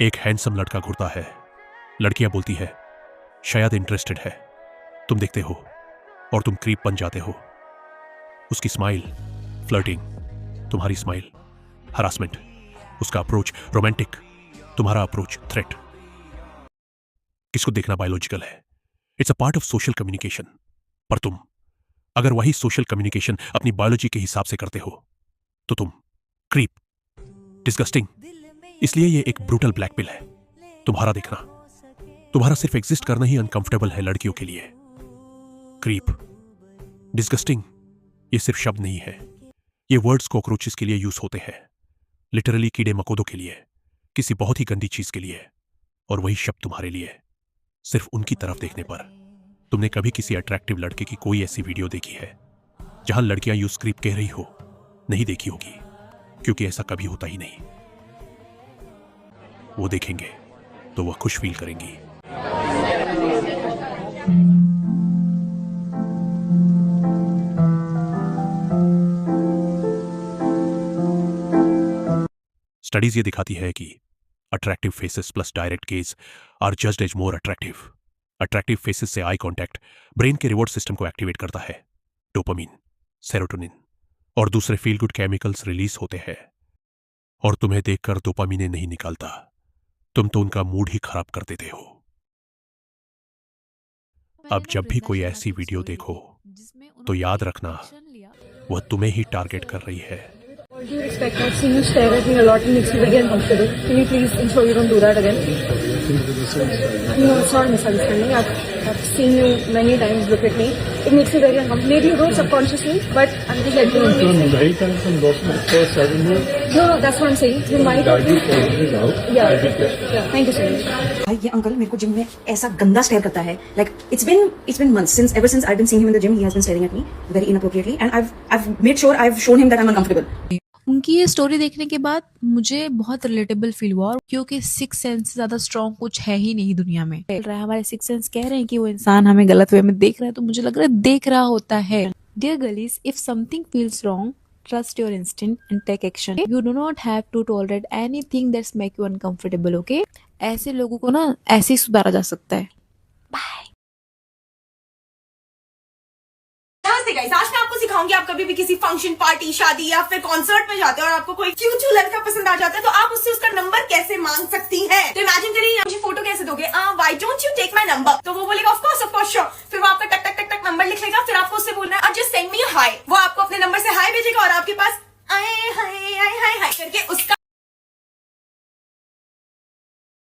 एक हैंडसम लड़का घुरता है, लड़कियां बोलती है शायद इंटरेस्टेड है, तुम देखते हो और तुम क्रीप बन जाते हो। उसकी स्माइल फ्लर्टिंग, तुम्हारी स्माइल हरासमेंट, उसका अप्रोच रोमांटिक, तुम्हारा अप्रोच थ्रेट। किसको देखना बायोलॉजिकल है, it's a part of social communication. पर तुम अगर वही सोशल कम्युनिकेशन अपनी बायोलॉजी के हिसाब से करते हो तो तुम क्रीप, डिस्गस्टिंग। इसलिए ये एक ब्रूटल ब्लैकमेल है। तुम्हारा देखना, तुम्हारा सिर्फ एग्जिस्ट करना ही अनकंफर्टेबल है लड़कियों के लिए। क्रीप, डिस्गस्टिंग ये सिर्फ शब्द नहीं है, ये वर्ड्स कॉकरोचेस के लिए यूज होते हैं, लिटरली कीड़े मकोड़ों के लिए, किसी बहुत ही गंदी चीज के लिए। और वही शब्द तुम्हारे लिए। सिर्फ उनकी तरफ देखने पर। तुमने कभी किसी अट्रैक्टिव लड़के की कोई ऐसी वीडियो देखी है जहां लड़कियां यूज क्रीप कह रही हो? नहीं देखी होगी, क्योंकि ऐसा कभी होता ही नहीं। वो देखेंगे तो वह खुश फील करेंगी। स्टडीज ये दिखाती है कि attractive faces plus direct gaze are judged as more attractive. Attractive faces से आई कांटेक्ट ब्रेन के रिवॉर्ड सिस्टम को एक्टिवेट करता है। डोपामिन, सेरोटोनिन और दूसरे फील गुड केमिकल्स रिलीज होते हैं। और तुम्हें देखकर डोपामिन नहीं निकालता, तुम तो उनका मूड ही खराब कर देते हो। अब जब भी कोई ऐसी वीडियो देखो तो याद रखना वह तुम्हें ही टारगेट कर रही है। All due respect, I've seen you stare at me a lot. It makes me very uncomfortable. Can you please ensure you don't do that again? No, it's not a misunderstanding. I've seen you many times look at me. It makes me very uncomfortable. Maybe you don't subconsciously, but I'm just letting you know. No, that's what I'm saying. You might have been. Yeah, thank you so much. भाई ये uncle मेरे को gym में ऐसा गंदा stair करता है. Like it's been months since ever since I've been seeing him in the gym. He has been staring at me very inappropriately, and I've made sure I've shown him that I'm uncomfortable. उनकी ये story देखने के बाद मुझे बहुत relatable feel हुआ, और क्योंकि सिक्स सेंस से ज्यादा स्ट्रॉन्ग कुछ है ही नहीं दुनिया में। चल रहा है हमारे सिक्स सेंस कह रहे हैं कि वो इंसान हमें गलत वे में देख रहा है, तो मुझे लग रहा है देख रहा होता है। Dear girlies, if something feels wrong, trust your instinct and take action. You do not have to tolerate anything that's make you uncomfortable, okay? ऐसे लोगों को ना ऐसे ही सुधारा जा सकता है। बाय। नमस्ते गाइस, आज मैं आपको सिखाऊंगी, आप कभी भी किसी फंक्शन, पार्टी, शादी या फिर कॉन्सर्ट में जाते हो और आपको कोई क्यूट लड़का पसंद आ जाता है, तो आप उससे उसका नंबर कैसे मांग सकती हैं। तो इमेजिन करिए, मुझे फोटो कैसे दोगे? Why don't you take my number? तो वो बोलेगा ऑफ कोर्स श्योर। फिर वो आपका टक टक टक टक नंबर लिख लेगा, फिर आपको उससे बोलना है जस्ट सेंड मी हाय। वो आपको अपने नंबर से हाय भेजेगा और आपके पास आए हाय हाय हाय हाय करके उसका